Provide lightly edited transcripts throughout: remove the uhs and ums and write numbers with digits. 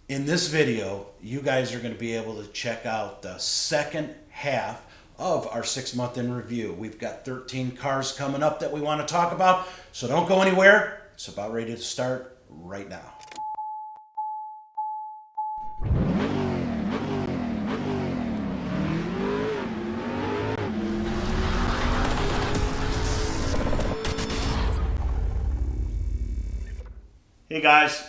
In this video, you guys are going to be able to check out the second half of our 6-month in review. We've got 13 cars coming up that we want to talk about, so don't go anywhere. It's about ready to start right now. Hey guys,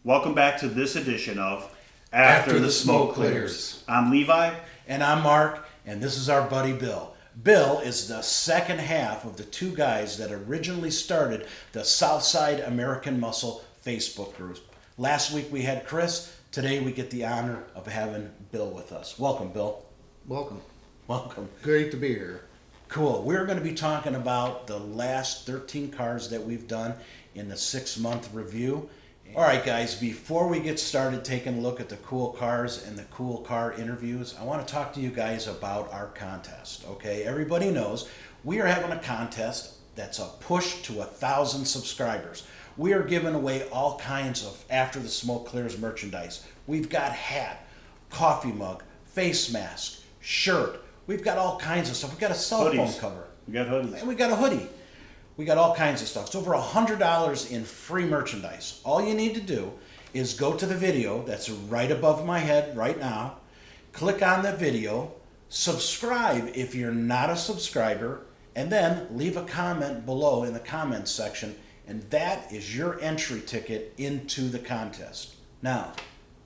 welcome back to this edition of After the Smoke Clears. I'm Levi. And I'm Mark, and this is our buddy Bill. Bill is the second half of the two guys that originally started the Southside American Muscle Facebook group. Last week we had Chris. Today we get the honor of having Bill with us. Welcome, Bill. Welcome. Welcome. Great to be here. Cool. We're going to be talking about the last 13 cars that we've done in the 6-month review. All right, guys, before we get started taking a look at the cool cars and the cool car interviews, I want to talk to you guys about our contest, okay? Everybody knows we are having a contest that's a push to 1,000 subscribers. We are giving away all kinds of After the Smoke Clears merchandise. We've got hat, coffee mug, face mask, shirt. We've got all kinds of stuff. We've got a cell phone cover. We got hoodies. And we got a hoodie. We got all kinds of stuff. It's over $100 in free merchandise. All you need to do is go to the video that's right above my head right now, click on the video, subscribe if you're not a subscriber, and then leave a comment below in the comments section, and that is your entry ticket into the contest. Now,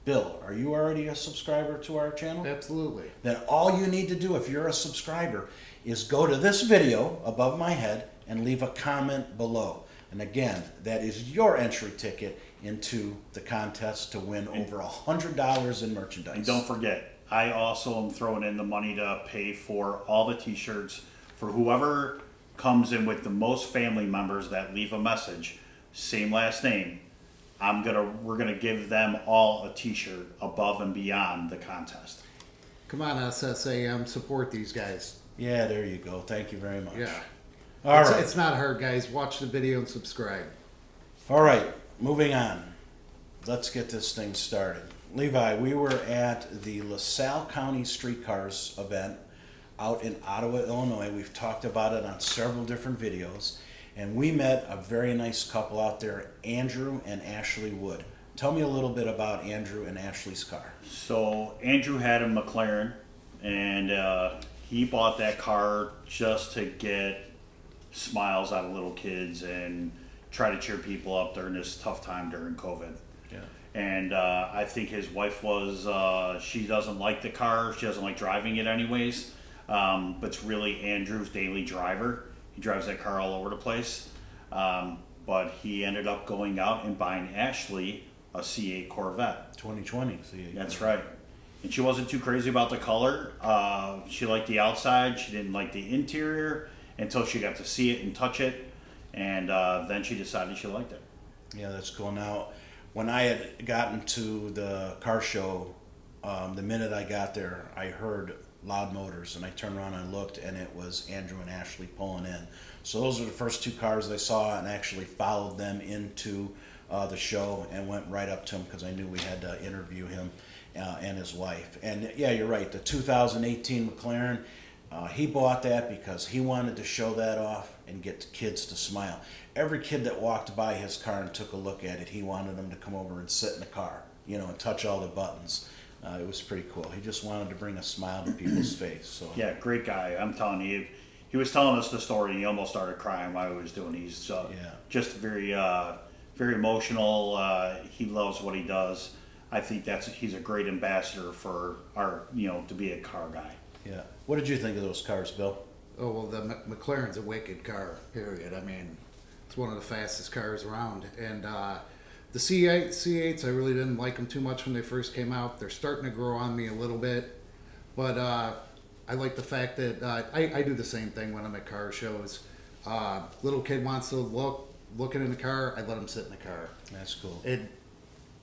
Bill, are you already a subscriber to our channel? Absolutely. Then all you need to do if you're a subscriber is go to this video above my head and leave a comment below. And again, that is your entry ticket into the contest to win over $100 in merchandise. And don't forget, I also am throwing in the money to pay for all the t-shirts for whoever comes in with the most family members that leave a message, same last name. We're gonna give them all a t-shirt above and beyond the contest. Come on, SSAM, support these guys. Yeah, there you go. Thank you very much. Yeah. All right. It's not hard, guys. Watch the video and subscribe. All right, moving on. Let's get this thing started. Levi, we were at the LaSalle County Streetcars event out in Ottawa, Illinois. We've talked about it on several different videos. And we met a very nice couple out there, Andrew and Ashley Wood. Tell me a little bit about Andrew and Ashley's car. So Andrew had a McLaren, and he bought that car just to get smiles out of little kids and try to cheer people up during this tough time during COVID. Yeah. And I think his wife she doesn't like the car. She doesn't like driving it anyways. But it's really Andrew's daily driver. He drives that car all over the place. But he ended up going out and buying Ashley a C8 Corvette. 2020 C8. That's right. And she wasn't too crazy about the color. She liked the outside. She didn't like the interior until she got to see it and touch it. And then she decided she liked it. Yeah, that's cool. Now, when I had gotten to the car show, the minute I got there, I heard loud motors, and I turned around and looked, and it was Andrew and Ashley pulling in. So those were the first two cars I saw, and actually followed them into the show and went right up to him because I knew we had to interview him and his wife. And yeah, you're right, the 2018 McLaren, he bought that because he wanted to show that off and get the kids to smile. Every kid that walked by his car and took a look at it, he wanted them to come over and sit in the car, and touch all the buttons. It was pretty cool. He just wanted to bring a smile to people's face. So yeah, great guy. I'm telling you, he was telling us the story, and he almost started crying while he was doing. He's just very, very emotional. He loves what he does. I think he's a great ambassador for our, to be a car guy. Yeah. What did you think of those cars, Bill? Oh, well, the McLaren's a wicked car, period. I mean, it's one of the fastest cars around. And the C8s, I really didn't like them too much when they first came out. They're starting to grow on me a little bit. But I like the fact that I do the same thing when I'm at car shows. Little kid wants to looking in the car, I let him sit in the car. That's cool.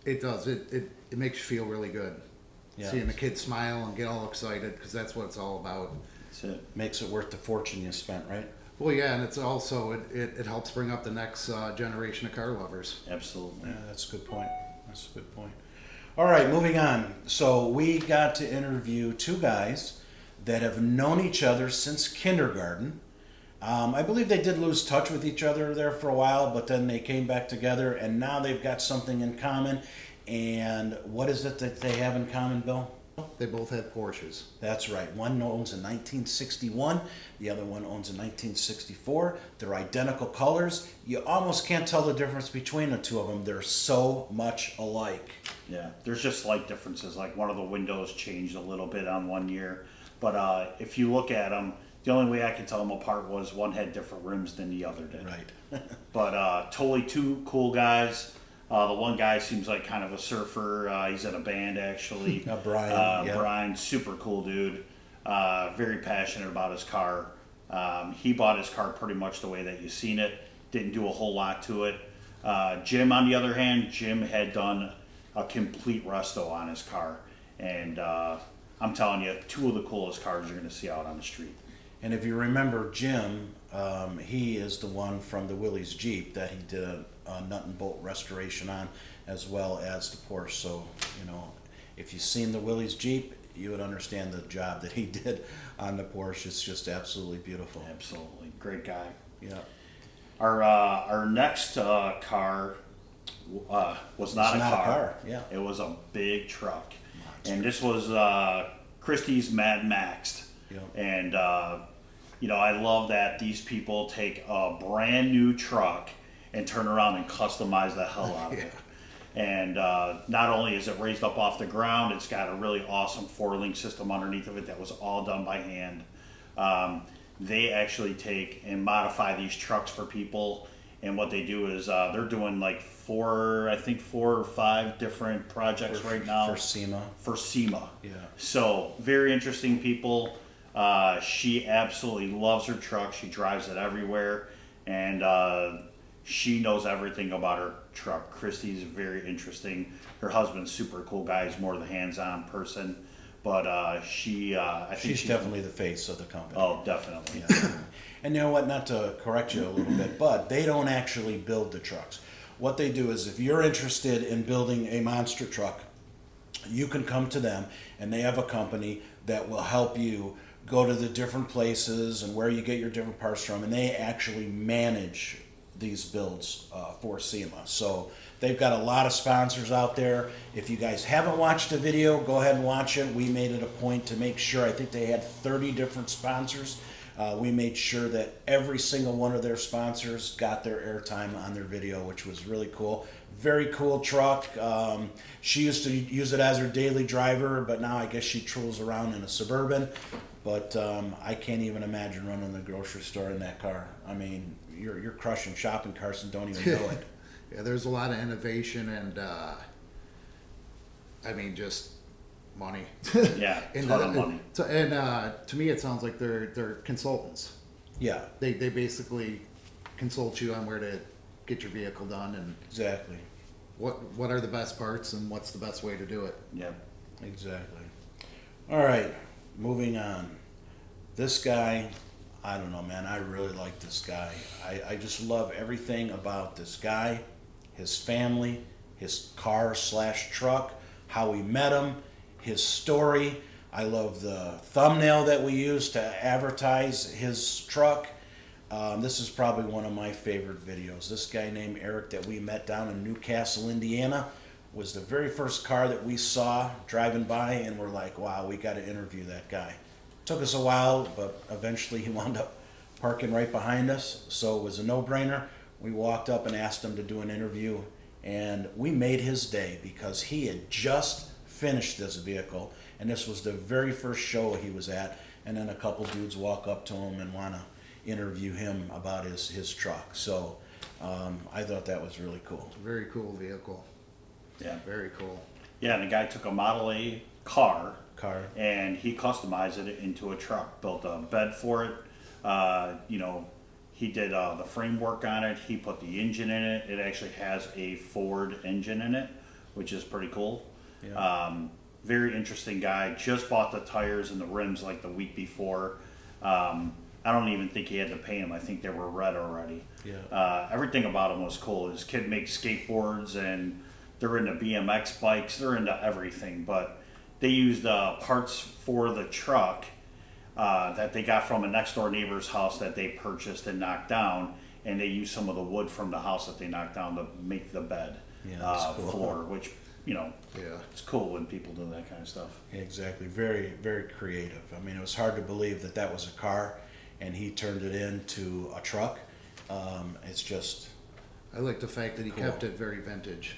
It does. It makes you feel really good. Yeah. Seeing the kids smile and get all excited, because that's what it's all about. That's it. Makes it worth the fortune you spent, right? Well, yeah, and it's also it helps bring up the next generation of car lovers. Absolutely. Yeah, that's a good point. That's a good point. All right, moving on. So we got to interview two guys that have known each other since kindergarten. I believe they did lose touch with each other there for a while, but then they came back together, and now they've got something in common. And what is it that they have in common, Bill? They both had Porsches. That's right. One owns a 1961, the other one owns a 1964. They're identical colors. You almost can't tell the difference between the two of them. They're so much alike. Yeah, there's just slight differences. Like one of the windows changed a little bit on one year, but if you look at them, the only way I could tell them apart was one had different rims than the other did. Right. But totally two cool guys. The one guy seems like kind of a surfer. He's in a band actually. Brian. Yeah. Brian, super cool dude. Very passionate about his car. He bought his car pretty much the way that you've seen it. Didn't do a whole lot to it. Jim, on the other hand, Jim had done a complete resto on his car. And I'm telling you, two of the coolest cars you're going to see out on the street. And if you remember Jim, he is the one from the Willys Jeep that he did a nut and bolt restoration on, as well as the Porsche. So, you know, if you've seen the Willys Jeep, you would understand the job that he did on the Porsche. It's just absolutely beautiful. Absolutely. Great guy. Yeah. Our next car was not a car. Yeah. It was a big truck. And this was Christie's Mad Maxed. Yeah. And, you know, I love that these people take a brand new truck and turn around and customize the hell out of it. And not only is it raised up off the ground, it's got a really awesome 4-link system underneath of it that was all done by hand. They actually take and modify these trucks for people. And what they do is they're doing like 4 or 5 different projects right now. For SEMA. Yeah. Yeah. So very interesting people. She absolutely loves her truck. She drives it everywhere. And she knows everything about her truck. Christy's very interesting. Her husband's super cool guy. He's more the hands-on person. But I think She's definitely the face of the company. Oh, definitely. Yeah. And you know what, not to correct you a little bit, but they don't actually build the trucks. What they do is if you're interested in building a monster truck, you can come to them, and they have a company that will help you go to the different places and where you get your different parts from, and they actually manage these builds for SEMA. So they've got a lot of sponsors out there. If you guys haven't watched the video, go ahead and watch it. We made it a point to make sure, I think they had 30 different sponsors. We made sure that every single one of their sponsors got their airtime on their video, which was really cool. Very cool truck. She used to use it as her daily driver, but now I guess she trolls around in a Suburban. But I can't even imagine running the grocery store in that car. I mean, you're crushing shopping carts and don't even know it. Yeah, there's a lot of innovation and I mean just money. Yeah, and ton of money. To me, it sounds like they're consultants. Yeah, They basically consult you on where to get your vehicle done and exactly. what are the best parts and what's the best way to do it. Yeah. Exactly. All right, moving on. This guy, I don't know, man. I really like this guy. I just love everything about this guy, his family, his car/truck, how we met him, his story. I love the thumbnail that we used to advertise his truck. This is probably one of my favorite videos. This guy named Eric that we met down in Newcastle, Indiana, was the very first car that we saw driving by, and we're like, wow, we got to interview that guy. Took us a while, but eventually he wound up parking right behind us, so it was a no-brainer. We walked up and asked him to do an interview, and we made his day because he had just finished this vehicle, and this was the very first show he was at, and then a couple dudes walk up to him and want to interview him about his truck. So I thought that was really cool. Very cool vehicle. Yeah. Very cool. Yeah, and the guy took a Model A car Car. and he customized it into a truck, built a bed for it. You know, he did the framework on it. He put the engine in it. It actually has a Ford engine in it, which is pretty cool. Yeah. Very interesting guy. Just bought the tires and the rims like the week before. I don't even think he had to pay him. I think they were red already. Yeah. Everything about him was cool. His kid makes skateboards and they're into BMX bikes, they're into everything. But they used parts for the truck that they got from a next door neighbor's house that they purchased and knocked down, and they used some of the wood from the house that they knocked down to make the bed floor, which, you know, it's cool when people do that kind of stuff. Exactly. Very, very creative. I mean, it was hard to believe that that was a car, and he turned it into a truck. It's just. I like the fact that he kept it very vintage.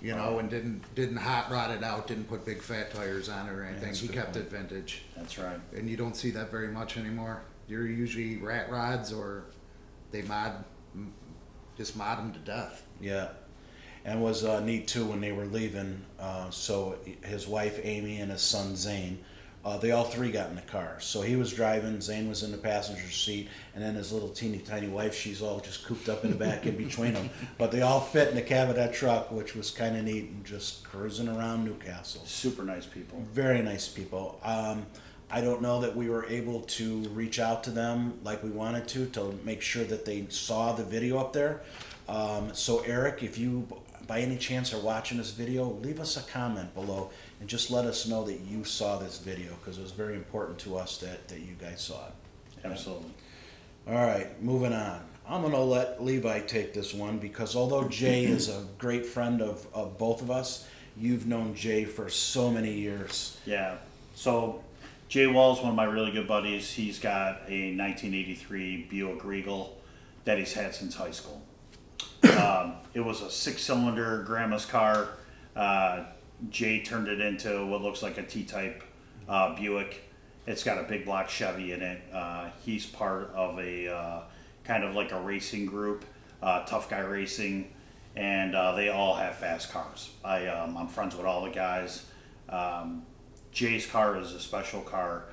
You know, and didn't hot rod it out, didn't put big fat tires on it or anything. Yeah, he kept it vintage. That's right. And you don't see that very much anymore. You're usually rat rods, or they just mod them to death. Yeah. And it was neat too when they were leaving. So his wife Amy and his son Zane, they all three got in the car. So he was driving, Zane was in the passenger seat, and then his little teeny tiny wife, she's all just cooped up in the back in between them. But they all fit in the cab of that truck, which was kind of neat, and just cruising around Newcastle. Super nice people. Very nice people. I don't know that we were able to reach out to them like we wanted to make sure that they saw the video up there. So Eric, if you by any chance are watching this video, leave us a comment below and just let us know that you saw this video, because it was very important to us that you guys saw it. Absolutely. All right, moving on. I'm going to let Levi take this one, because although Jay is a great friend of both of us, you've known Jay for so many years. Yeah. So Jay Wall's one of my really good buddies. He's got a 1983 Buick Regal that he's had since high school. It was a 6-cylinder grandma's car. Jay turned it into what looks like a T-type Buick. It's got a big block Chevy in it. He's part of a kind of like a racing group, Tough Guy Racing, and they all have fast cars. I'm friends with all the guys. Jay's car is a special car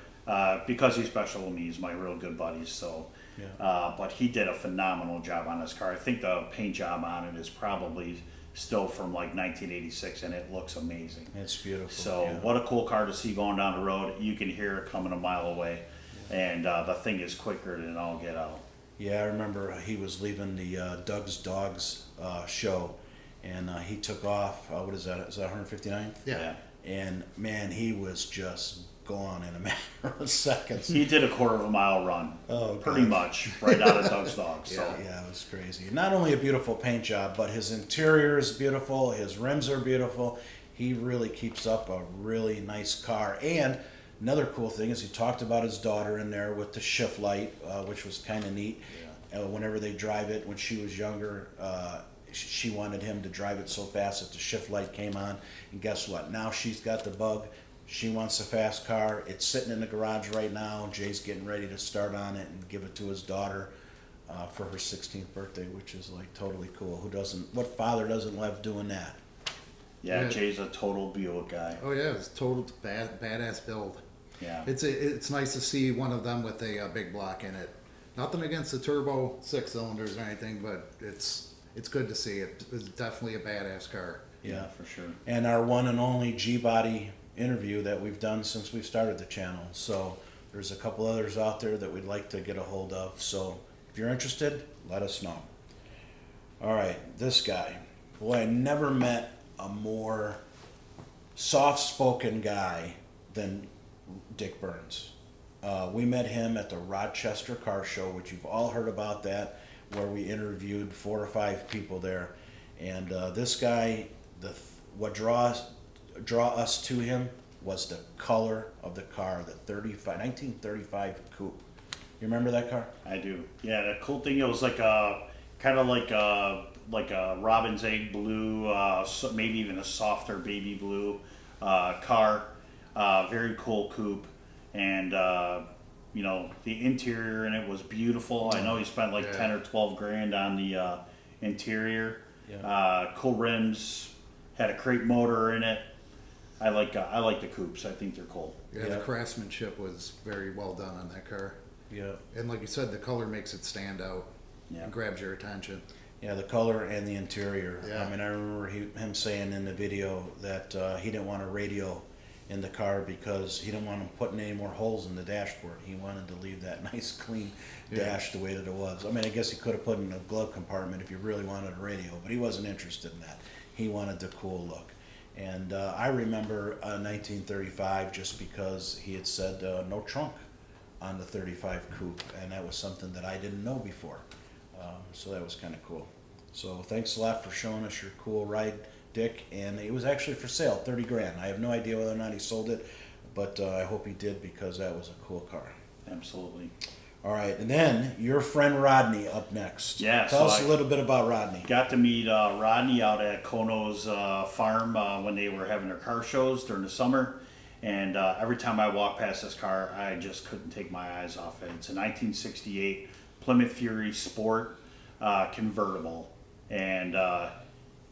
because he's special to me. He's my real good buddy. So. Yeah. But he did a phenomenal job on his car. I think the paint job on it is probably still from like 1986, and it looks amazing. It's beautiful. So what a cool car to see going down the road. You can hear it coming a mile away, and the thing is quicker than all get out. Yeah, I remember he was leaving the Doug's Dogs show, and he took off. What is that? Is that 159th? Yeah. And man, he was just gone in a matter of seconds. He did a quarter-of-a-mile run, pretty much, right out of Doug's Dogs. So. Yeah, it was crazy. Not only a beautiful paint job, but his interior is beautiful. His rims are beautiful. He really keeps up a really nice car. And another cool thing is he talked about his daughter in there with the shift light, which was kind of neat. Yeah. Whenever they drive it, when she was younger, she wanted him to drive it so fast that the shift light came on. And guess what? Now she's got the bug. She wants a fast car. It's sitting in the garage right now. Jay's getting ready to start on it and give it to his daughter for her 16th birthday, which is like totally cool. What father doesn't love doing that? Yeah, Jay's a total Buick guy. Oh yeah, it's total badass build. Yeah. It's nice to see one of them with a big block in it. Nothing against the turbo 6-cylinders or anything, but it's good to see it. It's definitely a badass car. Yeah, for sure. And our one and only G-Body interview that we've done since we've started the channel. So there's a couple others out there that we'd like to get a hold of. So if you're interested, let us know. All right, this guy. Boy, I never met a more soft-spoken guy than Dick Burns. We met him at the Rochester Car Show, which you've all heard about that, where we interviewed 4 or 5 people there. And this guy, what draw us to him was the color of the car, the 1935 coupe. You remember that car? I do. Yeah, the cool thing, it was like a kind of like a robin's egg blue, maybe even a softer baby blue car. Very cool coupe, and you know, the interior in it was beautiful. I know he spent like 10 or 12 grand on the interior. Yeah. Cool rims, had a crate motor in it. I like the coupes. I think they're cool. Yeah, the craftsmanship was very well done on that car. Yeah. And like you said, the color makes it stand out. Yeah. And grabs your attention. Yeah, the color and the interior. Yeah. I mean, I remember him saying in the video that he didn't want a radio in the car because he didn't want him putting any more holes in the dashboard. He wanted to leave that nice, clean dash the way that it was. I mean, I guess he could have put in a glove compartment if he really wanted a radio, but he wasn't interested in that. He wanted the cool look. And I remember 1935 just because he had said no trunk on the 35 coupe, and that was something that I didn't know before. So that was kind of cool. So thanks a lot for showing us your cool ride, Dick. And it was actually for sale, 30 grand. I have no idea whether or not he sold it, but I hope he did because that was a cool car. Absolutely. All right, and then your friend Rodney up next. Yeah, Tell so us a little bit about Rodney. Got to meet Rodney out at Kono's farm when they were having their car shows during the summer. And every time I walk past this car, I just couldn't take my eyes off it. It's a 1968 Plymouth Fury Sport convertible. And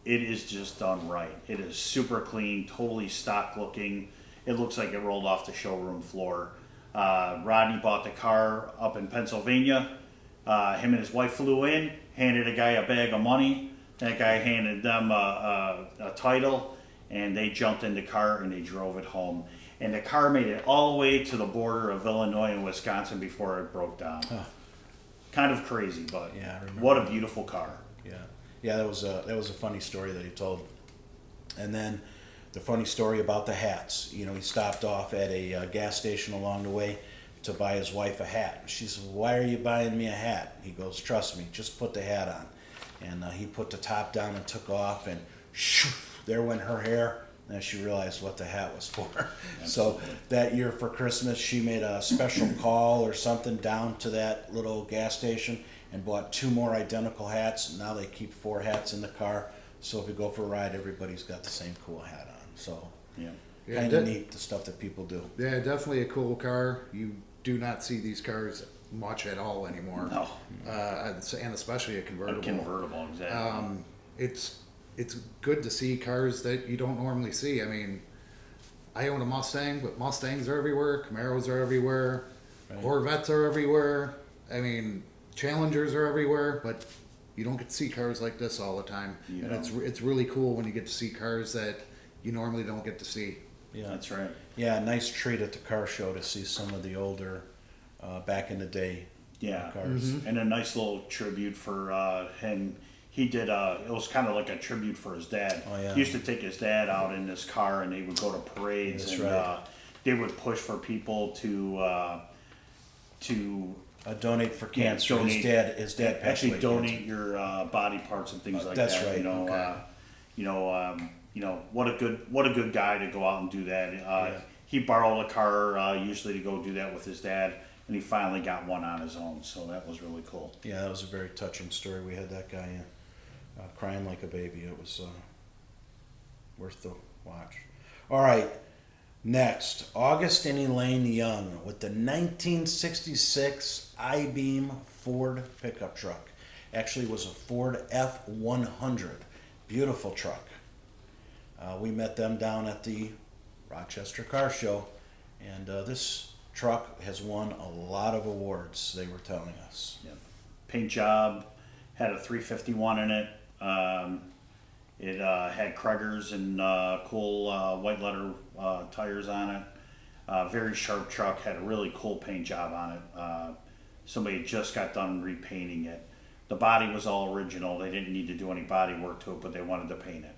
it is just done right. It is super clean, totally stock looking. It looks like it rolled off the showroom floor. Rodney bought the car up in Pennsylvania. Him and his wife flew in, handed a guy a bag of money. That guy handed them a title, and they jumped in the car and they drove it home. And the car made it all the way to the border of Illinois and Wisconsin before it broke down. Huh. Kind of crazy, but Yeah, I remember what a beautiful car. Yeah, that was a funny story that he told. And then the funny story about the hats. You know, he stopped off at a gas station along the way to buy his wife a hat. She said, "Why are you buying me a hat?" He goes, "Trust me, just put the hat on." And he put the top down and took off, and shoo, there went her hair. And then she realized what the hat was for. So that year for Christmas, she made a special call or something down to that little gas station and bought 2 more identical hats. Now they keep 4 hats in the car. So if we go for a ride, everybody's got the same cool hat on. So Yeah. kind of neat, the stuff that people do. Yeah, definitely a cool car. You do not see these cars much at all anymore. No. And especially a A convertible. convertible, exactly. It's good to see cars that you don't normally see. I mean, I own a Mustang, but Mustangs are everywhere, Camaros are everywhere, Right. Corvettes are everywhere. I mean, Challengers are everywhere, but you don't get to see cars like this all the time. You And don't. it's really cool when you get to see cars that you normally don't get to see. Yeah, That's right. yeah, nice treat at the car show to see some of the older, back in the day Yeah. cars. And a nice little tribute for him. He did it was kind of like a tribute for his dad. Oh, yeah. He used to take his dad out in this car and they would go to parades. That's and right. they would push for people to Donate for cancer. donate- His dad passed actually away donate your body parts and things like that's that. right, You know what a good guy to go out and do that. He borrowed a car usually to go do that with his dad, and he finally got one on his own. So that was really cool. Yeah, that was a very touching story. We had that guy crying like a baby. It was worth the watch. All right, next, August and Elaine Young with the 1966 I-Beam Ford pickup truck. Actually, it was a Ford F100. Beautiful truck. We met them down at the Rochester Car Show, and this truck has won a lot of awards, they were telling us. Yeah. Paint job, had a 351 in it. It had Kreger's and cool white letter tires on it. Very sharp truck, had a really cool paint job on it. Somebody just got done repainting it. The body was all original. They didn't need to do any body work to it, but they wanted to paint it.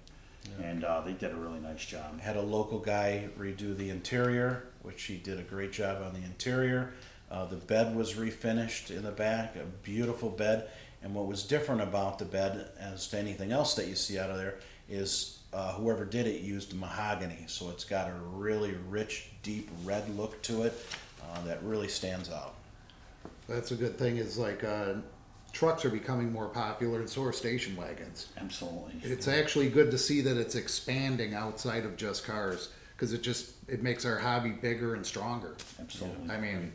Yeah. And they did a really nice job. Had a local guy redo the interior, which he did a great job on the interior. The bed was refinished in the back, a beautiful bed. And what was different about the bed, as to anything else that you see out of there, is whoever did it used mahogany. So it's got a really rich, deep red look to it that really stands out. That's a good thing. Is like trucks are becoming more popular, and so are station wagons. Absolutely. It's actually good to see that it's expanding outside of just cars, because it makes our hobby bigger and stronger. Absolutely. I mean,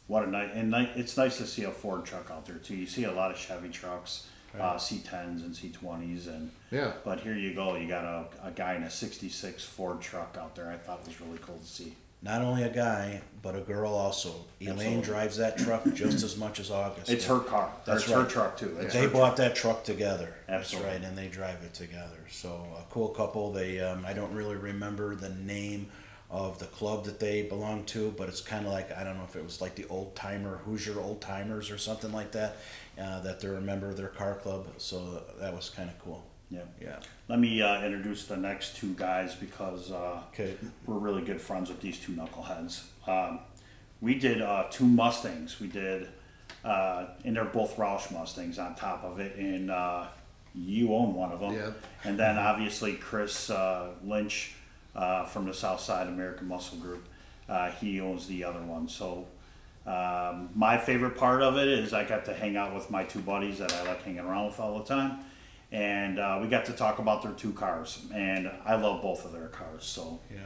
what a nice, it's nice to see a Ford truck out there too. You see a lot of Chevy trucks, C10s and C20s, and yeah. But here you go, you got a guy in a '66 Ford truck out there. I thought it was really cool to see. Not only a guy, but a girl also. Elaine Absolutely. drives that truck just as much as August. It's her car. That's It's right. her truck too. It's They her bought that truck together. Absolutely. That's right, and they drive it together. So a cool couple. They I don't really remember the name of the club that they belong to, but it's kind of like, I don't know if it was like the Old Timer, Hoosier Old Timers or something like that, that they're a member of their car club. So that was kind of cool. Yeah. Yeah. Let me introduce the next two guys because Okay. we're really good friends with these two knuckleheads. We did two Mustangs. We did, and they're both Roush Mustangs on top of it. And you own one of them. Yeah. And then obviously Chris Lynch from the South Side American Muscle Group. He owns the other one. So my favorite part of it is I got to hang out with my two buddies that I like hanging around with all the time. And we got to talk about their two cars. And I love both of their cars. So Yeah.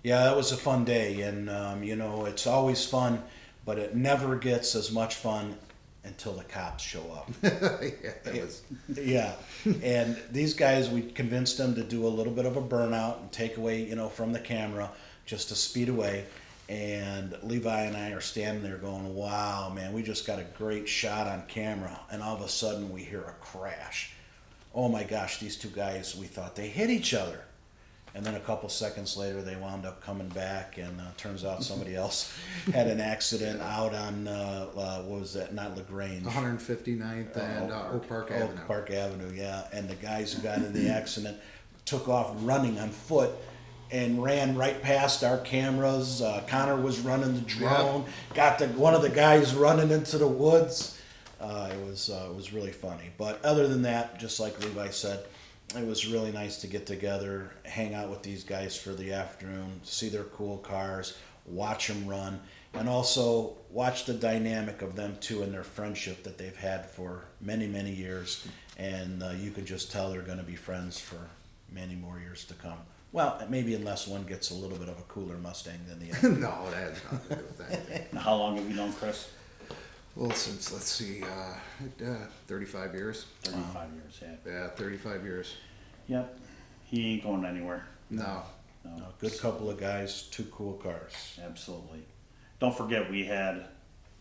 Yeah, that was a fun day. And, you know, it's always fun, but it never gets as much fun until the cops show up. Yeah, that was. Yeah. And these guys, we convinced them to do a little bit of a burnout and take away, you know, from the camera just to speed away. And Levi and I are standing there going, wow, man, we just got a great shot on camera. And all of a sudden we hear a crash. Oh my gosh, these two guys, we thought they hit each other. And then a couple seconds later, they wound up coming back, and turns out somebody else had an accident out on, what was that, not LaGrange. 159th and Oak Park Avenue. Oak Park Avenue, yeah. And the guys who got in the accident took off running on foot and ran right past our cameras. Connor was running the drone, got one of the guys running into the woods. It was really funny. But other than that, just like Levi said, it was really nice to get together, hang out with these guys for the afternoon, see their cool cars, watch them run, and also watch the dynamic of them two and their friendship that they've had for many, many years. And you could just tell they're going to be friends for many more years to come. Well, maybe unless one gets a little bit of a cooler Mustang than the other. No, that has nothing to do with that. now, how long have you known Chris? Well, since, let's see, 35 years. 35 years, yeah. Yeah, 35 years. Yep. He ain't going anywhere. No. No. A good couple of guys, two cool cars. Absolutely. Don't forget we had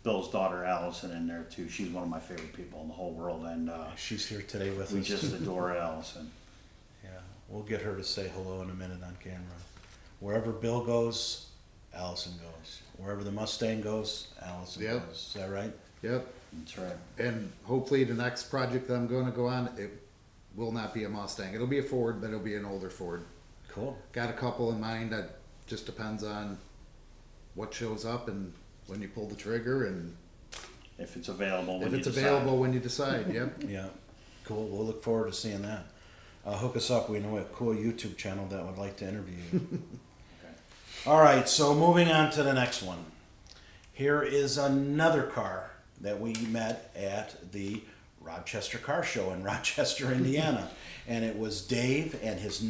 Bill's daughter Allison in there too. She's one of my favorite people in the whole world, and She's here today with we us. just adore Allison. Yeah, we'll get her to say hello in a minute on camera. Wherever Bill goes, Allison goes. Wherever the Mustang goes, Allison Yep. goes. Is that right? Yep. That's right. And hopefully the next project that I'm going to go on, it will not be a Mustang. It'll be a Ford, but it'll be an older Ford. Cool. Got a couple in mind. That just depends on what shows up and when you pull the trigger and If it's available when if you it's decide. available when you decide. Yep. Yeah, cool. We'll look forward to seeing that. Hook us up. We know a cool YouTube channel that would like to interview you. Okay. All right, so moving on to the next one. Here is another car that we met at the Rochester Car Show in Rochester, Indiana. And it was Dave and his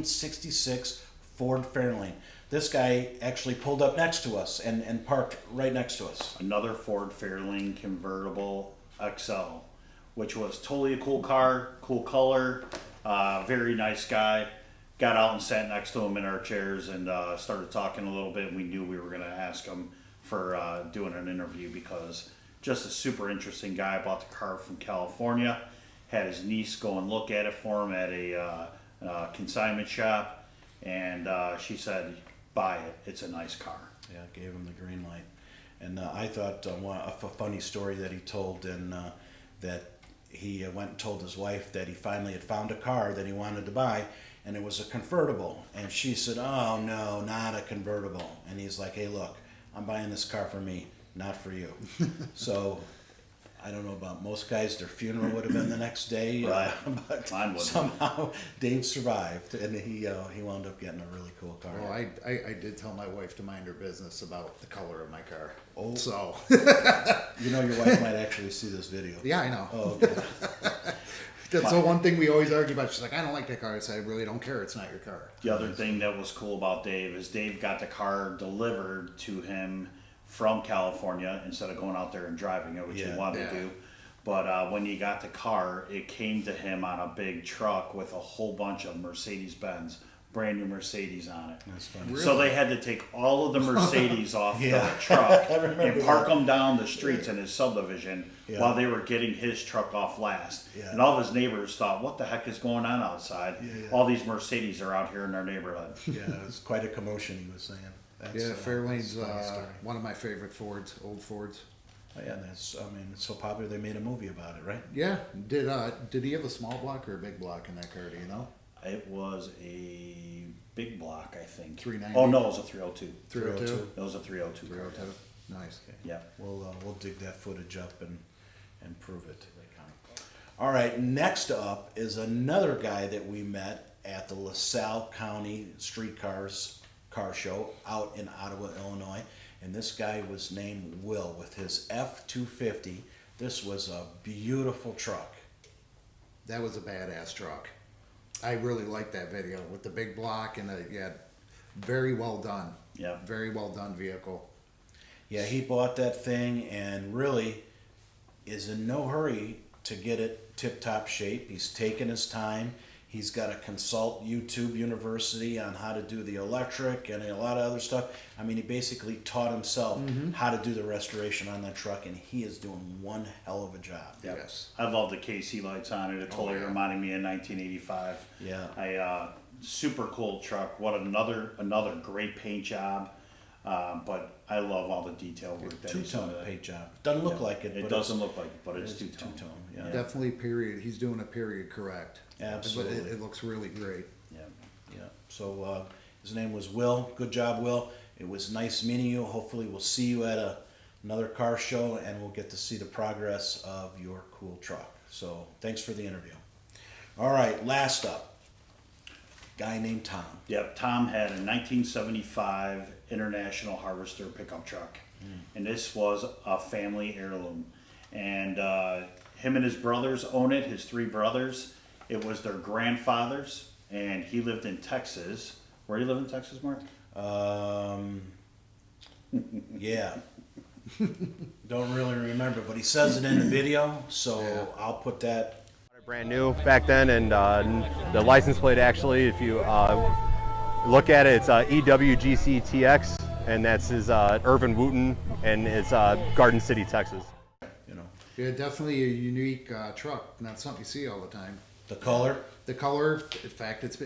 1966 Ford Fairlane. This guy actually pulled up next to us and parked right next to us. Another Ford Fairlane convertible XL, which was totally a cool car, cool color, very nice guy. Got out and sat next to him in our chairs and started talking a little bit. We knew we were going to ask him for doing an interview because just a super interesting guy. Bought the car from California, had his niece go and look at it for him at a consignment shop, and she said, buy it, it's a nice car. Yeah, gave him the green light. And I thought a funny story that he told, and that he went and told his wife that he finally had found a car that he wanted to buy, and it was a convertible. And she said, oh no, not a convertible. And he's like, hey look, I'm buying this car for me, not for you. So I don't know about most guys, their funeral would have been the next day, Right. but Mine wouldn't. somehow Dave survived, and he wound up getting a really cool car. Well, I did tell my wife to mind her business about the color of my car. Oh. So, You know your wife might actually see this video. yeah, I know. Oh, okay. That's the one thing we always argue about. She's like, I don't like that car. I said, I really don't care. It's not your car. The other thing that was cool about Dave is Dave got the car delivered to him from California instead of going out there and driving it, which he wanted to do. But when he got the car, it came to him on a big truck with a whole bunch of Mercedes-Benz, brand new Mercedes on it. That's funny. So they had to take all of the Mercedes off Yeah. the truck I remember and park that. them down the streets in his subdivision Yeah. while they were getting his truck off last. Yeah. And all of his neighbors thought, what the heck is going on outside? Yeah. All these Mercedes are out here in our neighborhood. Yeah, it was quite a commotion, he was saying. That's, Yeah, Fairlane's that's a funny story. one of my favorite Fords, old Fords. Oh, yeah, that's. I mean, it's so popular they made a movie about it, right? Yeah. Did he have a small block or a big block in that car? Do you know? It was a big block, I think. 390? Oh no, it was a 302. 302. It was a 302. 302. Nice. Yeah. We'll dig that footage up and prove it. All right, next up is another guy that we met at the LaSalle County Streetcars Car Show out in Ottawa, Illinois. And this guy was named Will with his F-250. This was a beautiful truck. That was a badass truck. I really liked that video with the big block and very well done. Yeah. Very well done vehicle. Yeah, he bought that thing and really is in no hurry to get it tip-top shape. He's taken his time. He's got to consult YouTube University on how to do the electric and a lot of other stuff. I mean, he basically taught himself how to do the restoration on that truck, and he is doing one hell of a job. Yep. Yes. I love the KC lights on it. It totally reminded me of 1985. Yeah. Super cool truck. What another great paint job. But I love all the detail work that he's done. Two-tone paint job. Doesn't look like it, It but doesn't look like it, but it's two-tone. Yeah. Definitely period. He's doing a period correct. Absolutely. It looks really great. Yeah. Yeah. So his name was Will. Good job, Will. It was nice meeting you. Hopefully, we'll see you at another car show, and we'll get to see the progress of your cool truck. So thanks for the interview. All right, last up, guy named Tom. Yep, Tom had a 1975 International Harvester pickup truck, and this was a family heirloom. And him and his brothers own it. His three brothers. It was their grandfather's, and he lived in Texas. Where do you live in Texas, Mark? Yeah. Don't really remember, but he says it in the video, so I'll put that. Brand new back then, and the license plate actually, if you look at it, it's EWGTX, and that's his Irvin Wooten, and it's Garden City, Texas. You know, Yeah, definitely a unique truck. Not something you see all the time. the color. The color, in fact, it's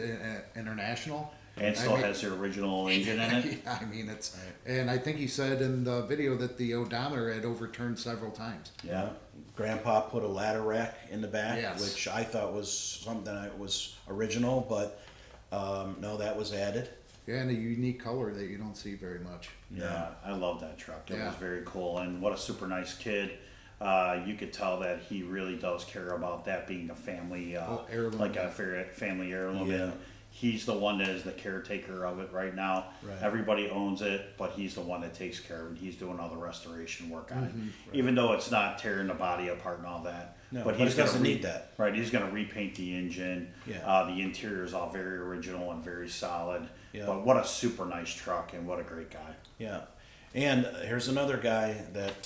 international. And still has the original engine in it. I mean, it's, and I think he said in the video that the odometer had overturned several times. Yeah. Grandpa put a ladder rack in the back, Yes. which I thought was something that was original, but no, that was added. Yeah, and a unique color that you don't see very much. Yeah, I love that truck. It Yeah. was very cool, and what a super nice kid. You could tell that he really does care about that being a family, heirloom. like a family heirloom. Yeah. And he's the one that is the caretaker of it right now. Right. Everybody owns it, but he's the one that takes care of it. He's doing all the restoration work on it, even though it's not tearing the body apart and all that. No, but but he's it doesn't gonna need that. Right, he's going to repaint the engine. Yeah. The interior is all very original and very solid. Yeah. But what a super nice truck, and what a great guy. Yeah. And here's another guy that,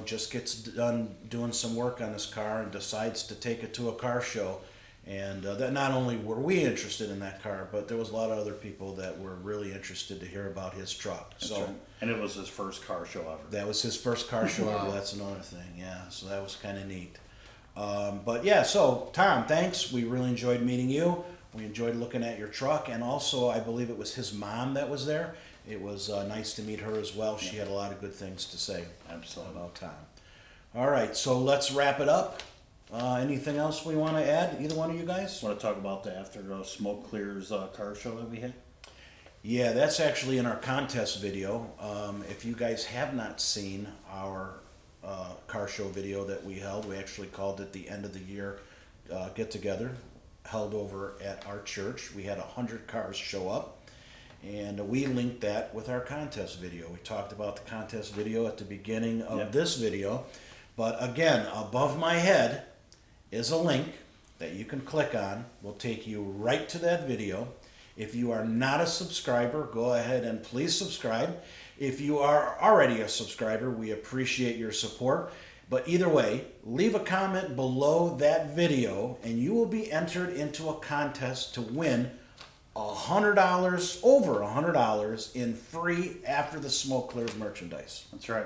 just gets done doing some work on his car and decides to take it to a car show. And that not only were we interested in that car, but there was a lot of other people that were really interested to hear about his truck. That's So right. And it was his first car show ever. that was his first car show ever. Wow. That's another thing. Yeah. So that was kind of neat. But yeah, so Tom, thanks. We really enjoyed meeting you. We enjoyed looking at your truck. And also, I believe it was his mom that was there. It was nice to meet her as well. She had a lot of good things to say Absolutely. about Tom. All right, so let's wrap it up. Anything else we want to add, either one of you guys? Want to talk about the after smoke clears car show that we had? Yeah, that's actually in our contest video. If you guys have not seen our car show video that we held, we actually called it the end of the year get together, held over at our church. We had 100 cars show up, and we linked that with our contest video. We talked about the contest video at the beginning of this video, but again, above my head is a link that you can click on. Will take you right to that video. If you are not a subscriber, go ahead and please subscribe. If you are already a subscriber, we appreciate your support. But either way, leave a comment below that video and you will be entered into a contest to win $100, over $100 in free After the Smoke Clears merchandise. That's right.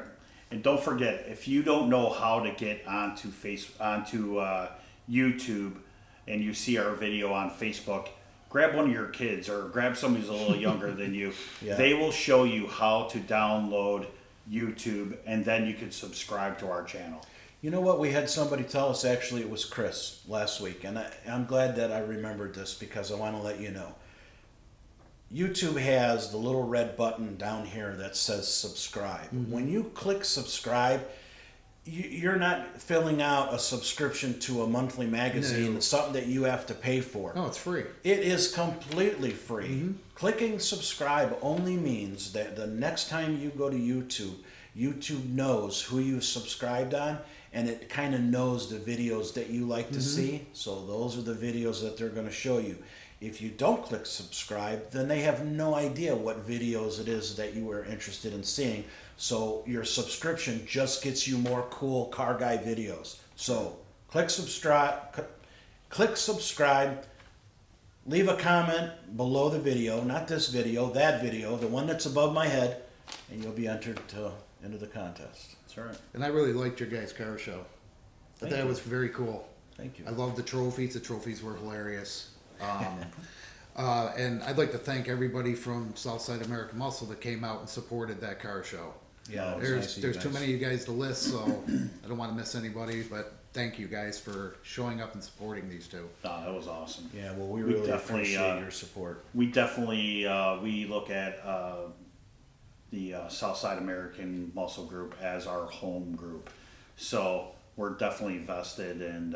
And don't forget, if you don't know how to get onto YouTube and you see our video on Facebook, grab one of your kids or grab somebody who's a little younger than you. Yeah. They will show you how to download YouTube, and then you can subscribe to our channel. You know what? We had somebody tell us, actually, it was Chris last week, and I'm glad that I remembered this because I want to let you know. YouTube has the little red button down here that says subscribe. When you click subscribe, you're not filling out a subscription to a monthly magazine. No. It's something that you have to pay for. No, it's free. It is completely free. Clicking subscribe only means that the next time you go to YouTube, YouTube knows who you subscribed on, and it kind of knows the videos that you like to see. So those are the videos that they're going to show you. If you don't click subscribe, then they have no idea what videos it is that you are interested in seeing. So your subscription just gets you more cool car guy videos. So click subscribe, leave a comment below the video, not this video, that video, the one that's above my head, and you'll be entered into the contest. That's right. And I really liked your guys' car show. Thank That you. was very cool. Thank you. I love the trophies. The trophies were hilarious. And I'd like to thank everybody from Southside American Muscle that came out and supported that car show. Yeah, it was There's nice of you there's too guys. many of you guys to list, so I don't want to miss anybody. But thank you guys for showing up and supporting these two. No, that was awesome. Yeah, well, we We really definitely, appreciate your support. We definitely we look at the Southside American Muscle Group as our home group, so we're definitely vested, and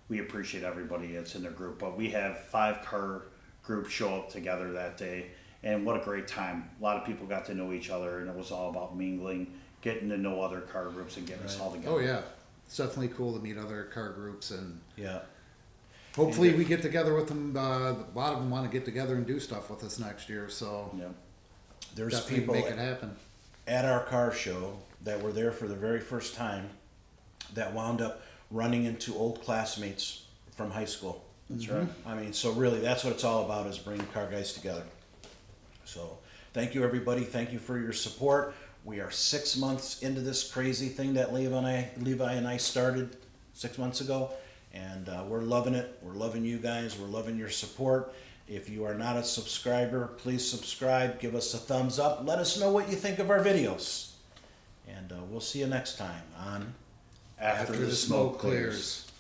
we appreciate everybody that's in their group. But we have 5 car groups show up together that day, and what a great time! A lot of people got to know each other, and it was all about mingling, getting to know other car groups, and getting us all together. Oh yeah, it's definitely cool to meet other car groups, and Yeah. hopefully we get together with them. A lot of them want to get together and do stuff with us next year, so Yeah. There's definitely people make it happen. at our car show that were there for the very first time that wound up running into old classmates from high school. That's right. I mean, so really, that's what it's all about, is bringing car guys together. So thank you, everybody. Thank you for your support. We are 6 months into this crazy thing that Levi and I started 6 months ago, and we're loving it. We're loving you guys. We're loving your support. If you are not a subscriber, please subscribe. Give us a thumbs up. Let us know what you think of our videos. And we'll see you next time on After After the smoke clears.